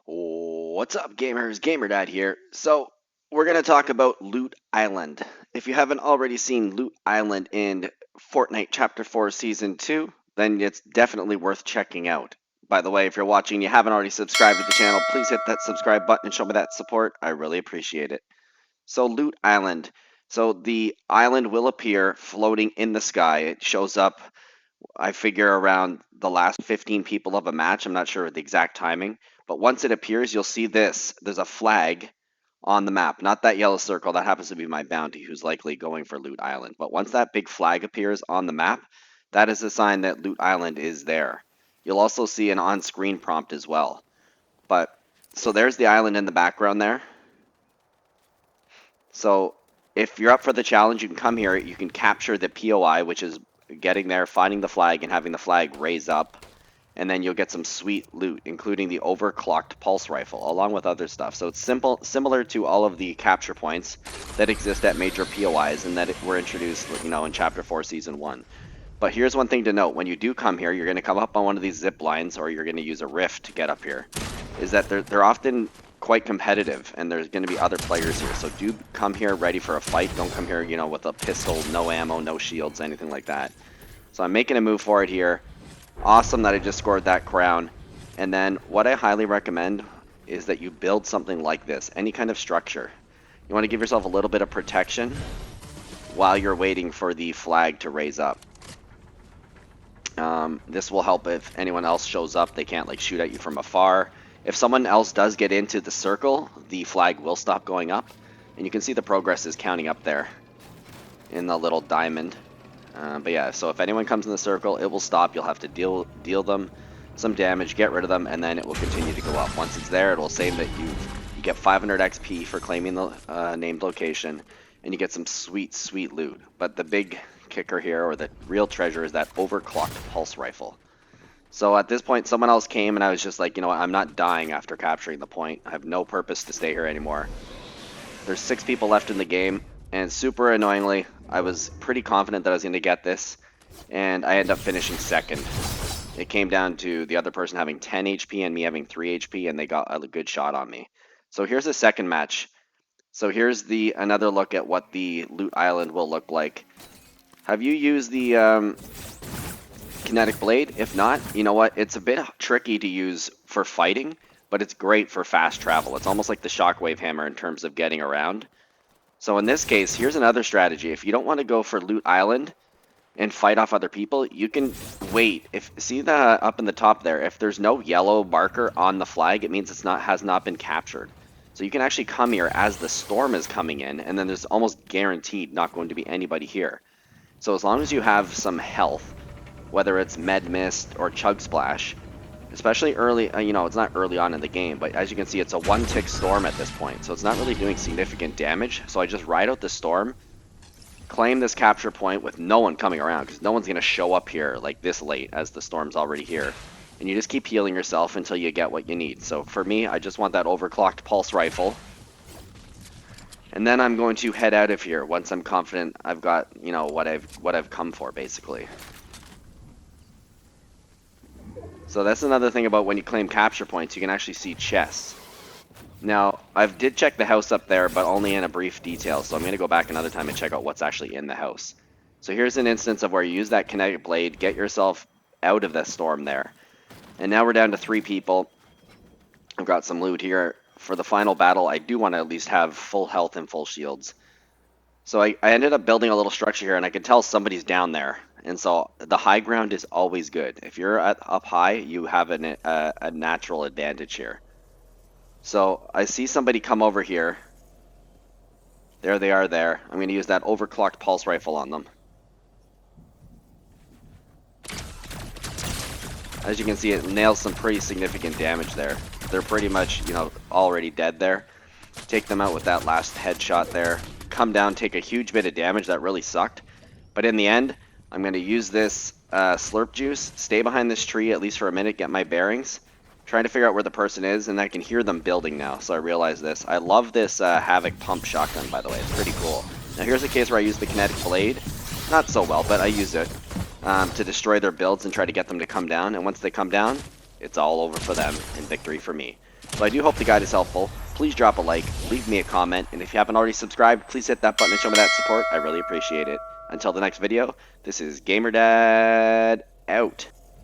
What's up, gamers? GamerDad here. So, we're going to talk about Loot Island. If you haven't already seen Loot Island in Fortnite Chapter 4 Season 2, then it's definitely worth checking out. By the way, if you're watching and you haven't already subscribed to the channel, please hit that subscribe button and show me that support. I really appreciate it. So, Loot Island. So, the island will appear floating in the sky. It shows up, I figure, around the last 15 people of a match. I'm not sure of the exact timing. But once it appears, you'll see this. There's a flag on the map. Not that yellow circle. That happens to be my bounty, who's likely going for Loot Island. But once that big flag appears on the map, that is a sign that Loot Island is there. You'll also see an on-screen prompt as well. But, so there's the island in the background there. So if you're up for the challenge, you can come here. You can capture the POI, which is getting there, finding the flag, and having the flag raise up. And then you'll get some sweet loot, including the Overclocked Pulse Rifle, along with other stuff. So it's similar to all of the capture points that exist at major POIs and that were introduced, in Chapter 4, Season 1. But here's one thing to note. When you do come here, you're going to come up on one of these zip lines, or you're going to use a rift to get up here, is that they're often quite competitive, and there's going to be other players here. So do come here ready for a fight. Don't come here, with a pistol, no ammo, no shields, anything like that. So I'm making a move for it here. Awesome that I just scored that crown. And then what I highly recommend is that you build something like this, any kind of structure. You want to give yourself a little bit of protection while you're waiting for the flag to raise up. This will help if anyone else shows up. They can't shoot at you from afar. If someone else does get into the circle, the flag will stop going up. And you can see the progress is counting up there in the little diamond. But yeah, so if anyone comes in the circle, it will stop. You'll have to deal them some damage, get rid of them, and then it will continue to go up. Once it's there, it will say that you get 500 XP for claiming the named location, and you get some sweet loot. But the big kicker here, or the real treasure, is that Overclocked Pulse Rifle. So at this point, someone else came, and I was just like, you know what, I'm not dying after capturing the point. I have no purpose to stay here anymore. There's 6 people left in the game. And super annoyingly, I was pretty confident that I was going to get this, and I ended up finishing second. It came down to the other person having 10 HP and me having 3 HP, and they got a good shot on me. So here's the second match. So here's another look at what the Loot Island will look like. Have you used the kinetic blade? If not, you know what? It's a bit tricky to use for fighting, but it's great for fast travel. It's almost like the shockwave hammer in terms of getting around. So in this case, here's another strategy. If you don't want to go for Loot Island and fight off other people, you can wait. See the up in the top there, if there's no yellow marker on the flag, it means has not been captured. So you can actually come here as the storm is coming in, and then there's almost guaranteed not going to be anybody here. So as long as you have some health, whether it's Med Mist or Chug Splash, especially early, it's not early on in the game, but as you can see, it's a 1-tick storm at this point, so it's not really doing significant damage. So I just ride out the storm, claim this capture point with no one coming around, because no one's going to show up here like this late as the storm's already here. And you just keep healing yourself until you get what you need. So for me, I just want that Overclocked Pulse Rifle. And then I'm going to head out of here once I'm confident I've got, what I've come for, basically. So that's another thing about when you claim capture points, you can actually see chests. Now, I did check the house up there, but only in a brief detail, so I'm going to go back another time and check out what's actually in the house. So here's an instance of where you use that kinetic blade, get yourself out of the storm there. And now we're down to 3 people. I've got some loot here. For the final battle, I do want to at least have full health and full shields. So I ended up building a little structure here, and I can tell somebody's down there. And so the high ground is always good. If you're up high, you have a natural advantage here. So I see somebody come over here. There they are there. I'm going to use that Overclocked Pulse Rifle on them. As you can see, it nails some pretty significant damage there. They're pretty much, already dead there. Take them out with that last headshot there. Come down, take a huge bit of damage. That really sucked. But in the end, I'm going to use this slurp juice, stay behind this tree at least for a minute, get my bearings, trying to figure out where the person is, and I can hear them building now, so I realize this. I love this Havoc pump shotgun, by the way. It's pretty cool. Now here's a case where I use the kinetic blade. Not so well, but I use it to destroy their builds and try to get them to come down, and once they come down, it's all over for them and victory for me. So I do hope the guide is helpful. Please drop a like, leave me a comment, and if you haven't already subscribed, please hit that button and show me that support. I really appreciate it. Until the next video, this is GamerDad out.